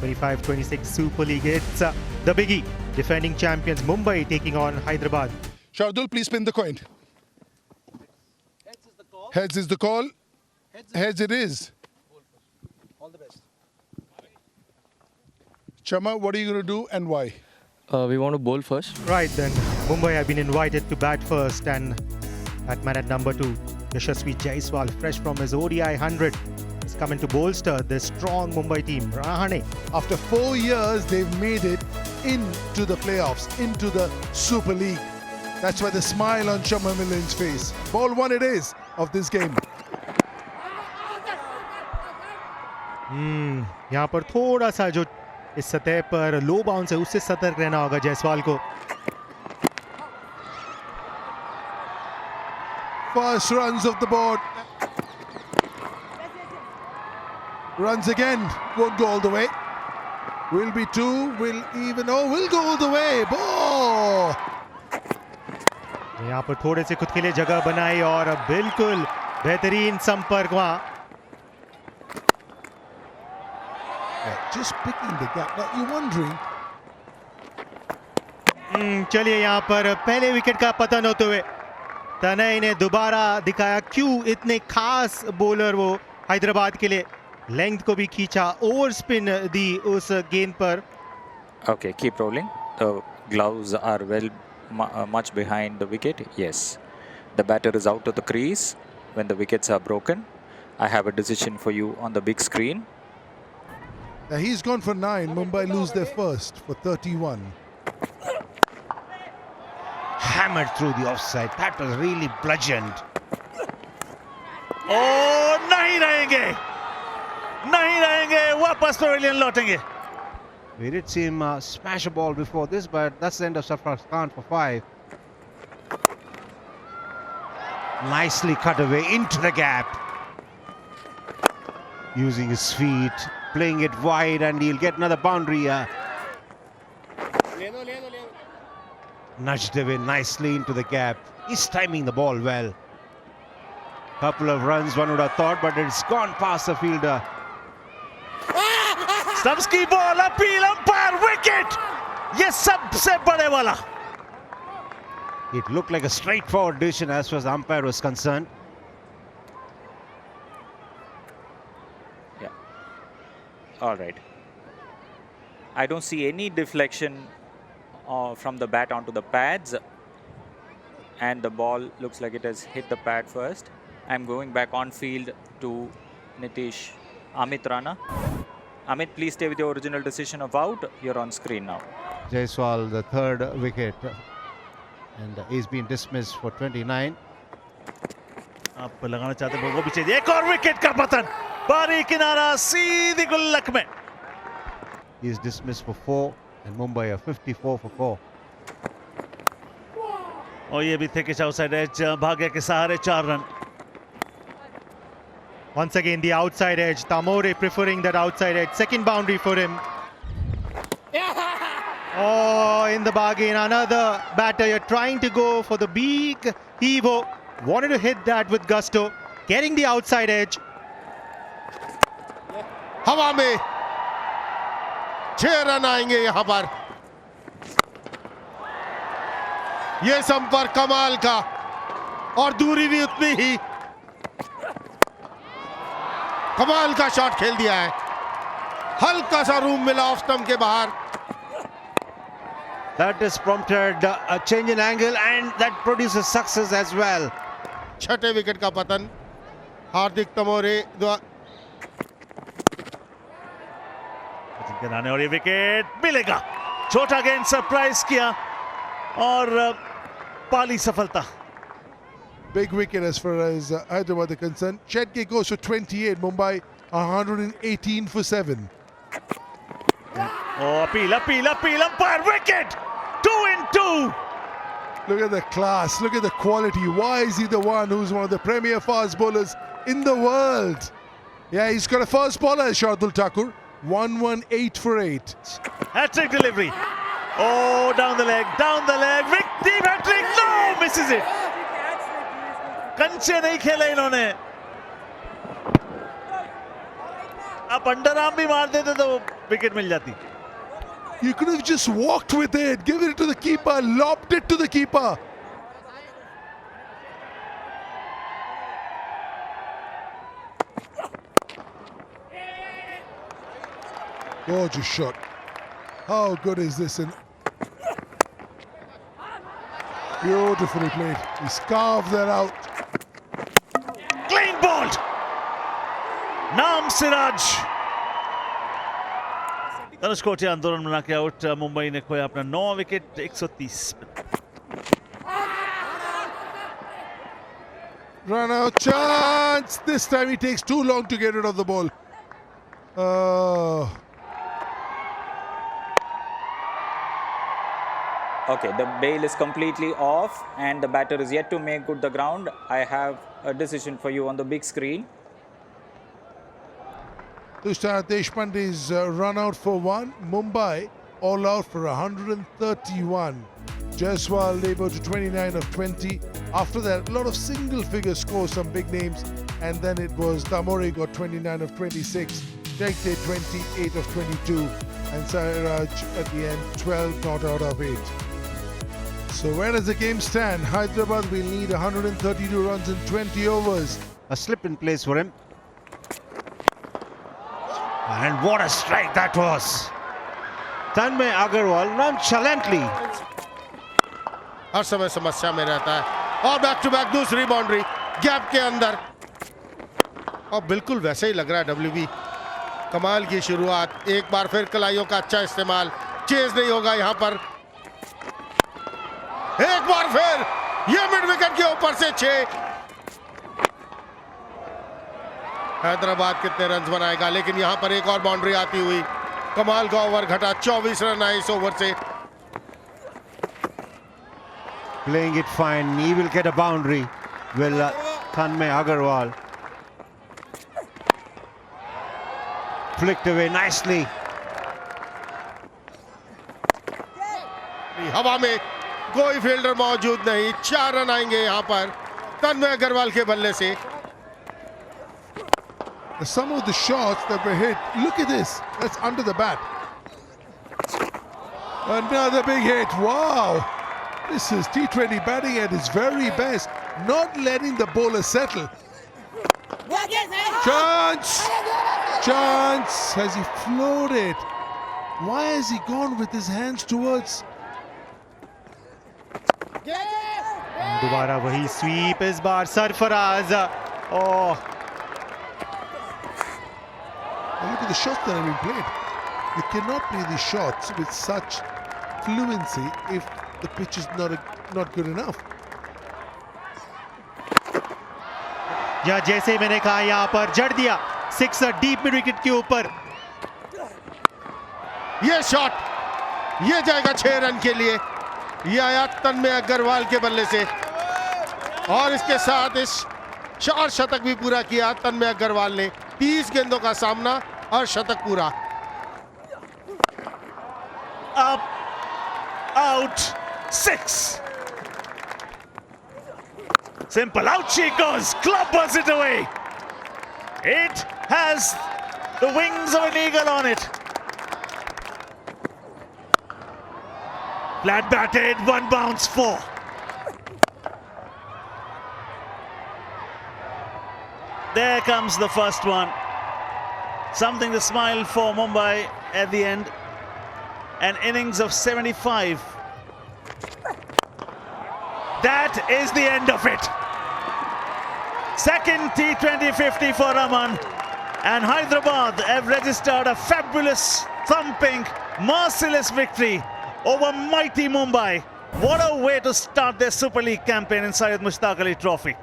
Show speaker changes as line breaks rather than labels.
25-26 Super League. It's the biggie. Defending champions Mumbai taking on Hyderabad.
Shardul, please spin the coin.
Heads is the call.
Heads is the call. Heads it is.
All the best.
Chama, what are you going to do and why?
We want to bowl first.
Right then, Mumbai have been invited to bat first, and batman at number 2, Yashasvi Jaiswal, fresh from his ODI 100, is coming to bolster this strong Mumbai team. Rahane.
After 4 years, they've made it into the playoffs, into the Super League. That's why the smile on Chama Millen's face. Ball 1 it is of this game.
यहाँ पर थोड़ा सा जो इस सतह पर लो bounce है उससे सतर्क रहना होगा जायसवाल को.
First runs of the board. Runs again. Won't go all the way. Will be 2. Will even. Oh, will go all the way. Ball.
यहाँ पर थोड़े से खुद के लिए जगह बनाई और बिल्कुल बेहतरीन संपर्क वहाँ.
Just picking the gap. Now you're wondering.
चलिए यहाँ पर पहले विकेट का पतन होते हुए तनय ने दोबारा दिखाया क्यों इतने खास बॉलर वो हैदराबाद के लिए. लेंथ को भी खींचा, ओवर स्पिन दी उस गेंद पर.
Okay, keep rolling. The gloves are much behind the wicket. Yes. The batter is out of the crease when the wickets are broken. I have a decision for you on the big screen.
Now he's gone for 9. Mumbai lose their first for 31.
Hammered through the offside. That was really bludgeoned.
Oh, नहीं रहेंगे, वापस pavilion लौटेंगे.
We did see him smash a ball before this, but that's the end of Sarfraz Khan for 5. Nicely cut away into the gap. Using his feet, playing it wide, and he'll get another boundary. Nudged away nicely into the gap. He's timing the ball well. Couple of runs one would have thought, but it's gone past the fielder.
Stumps की ball, appeal, umpire, wicket. ये सबसे बड़े वाला.
It looked like a straightforward decision as far as the umpire was concerned.
Yeah. All right. I don't see any deflection from the bat onto the pads, and the ball looks like it has hit the pad first. I'm going back on field to Nitish. Amit Rana. Amit, please stay with your original decision of out. You're on screen now.
Jaiswal, the third wicket, and he's been dismissed for 29.
आप लगाना चाहते हैं वो पीछे. एक और wicket का पतन. बारी किनारा सीधी गुल्लक में.
He's dismissed for 4, and Mumbai are 54 for 4.
और ये भी थे कि आउटसाइड एज, भाग्य के सहारे 4 run.
Once again the outside edge, Tamore preferring that outside edge. Second boundary for him. Oh, in the bargain, another batter. You're trying to go for the big Evo. Wanted to hit that with gusto. Getting the outside edge.
हवा में 6 run आएंगे यहां पर. ये संपर्क कमाल का, और दूरी भी उतनी ही. कमाल का शॉट खेल दिया है. हल्का सा रूम मिला ऑफ स्टंप के बाहर.
That has prompted a change in angle, and that produces success as well.
छठे विकेट का पतन हार्दिक तमोरे द्वारा.
आने और ये विकेट मिलेगा. छोटा गेंद सरप्राइज किया और पाली सफलता.
Big wicket as far as Hyderabad are concerned. Chetke goes for 28. Mumbai 118 for 7.
Oh, appeal, umpire, wicket! 2 in 2.
Look at the class, look at the quality. Why is he the one who's one of the premier fast bowlers in the world? Yeah, he's got a fast bowler, Shardul Thakur. 118 for 8.
Hat-trick delivery. Oh, down the leg, deep hat-trick, no, misses it. कंचे नहीं खेले इन्होंने. आप under arm भी मार देते तो wicket मिल जाती.
You could have just walked with it, given it to the keeper, lobbed it to the keeper. Gorgeous shot. How good is this? And beautifully played. He carved that out.
Clean bowled. नाम सिराज. तनुष कोटिया आंदोलन बना के out. Mumbai ने खोया अपना 9 wicket 130.
Run out chance. This time he takes too long to get rid of the ball.
Okay, the bail is completely off and the batter is yet to make good the ground. I have a decision for you on the big screen.
Tushar Deshpande's run out for 1. Mumbai all out for 131. Jaiswal able to 29 of 20. After that, a lot of single figure scores, some big names. And then it was Damore got 29 of 26. Jagte 28 of 22. And Sairaj at the end 12 not out of 8. So where does the game stand? Hyderabad will need 132 runs in 20 overs.
A slip in place for him. And what a strike that was. Tanmay Agarwal nonchalantly.
हर समय समस्या में रहता है और back to back दूसरी boundary gap के अंदर और बिल्कुल वैसे ही लग रहा है डब्ल्यूबी. कमाल की शुरुआत. एक बार फिर कलाइयों का अच्छा इस्तेमाल. चेज नहीं होगा यहां पर. एक बार फिर ये मिड विकेट के ऊपर से 6. हैदराबाद कितने रन बनाएगा, लेकिन यहां पर एक और बाउंड्री आती हुई. कमाल का ओवर घटा. 24 रन आए इस ओवर से.
Playing it fine. He will get a boundary. Will Tanmay Agarwal. Flicked away nicely.
हवा में कोई फील्डर मौजूद नहीं. 4 रन आएंगे यहां पर तन्मय अग्रवाल के बल्ले से.
Some of the shots that were hit, look at this. That's under the bat. Another big hit. Wow. This is T20 batting at its very best. Not letting the bowler settle. Chance! Chance! Has he floated? Why has he gone with his hands towards?
दोबारा वही SVEEP. इस बार Sarfaraz. Oh.
And look at the shots that have been played. You cannot play these shots with such fluency if the pitch is not good enough.
या जैसे मैंने कहा यहां पर जड़ दिया. 6 डीप मिड विकेट के ऊपर.
ये शॉट ये जाएगा 6 रन के लिए. ये आया तन्मय अग्रवाल के बल्ले से और इसके साथ इस शतक भी पूरा किया तन्मय अग्रवाल ने. 30 गेंदों का सामना और शतक पूरा.
Up, out, 6. Simple. Out she goes. Clubbers it away. It has the wings of an eagle on it. Flat batted, 1 bounce, 4. There comes the first one. Something to smile for Mumbai at the end. An innings of 75. That is the end of it. Second T20 50 for Raman. And Hyderabad have registered a fabulous, thumping, merciless victory over mighty Mumbai. What a way to start their Super League campaign in Syed Mushtaq Ali Trophy.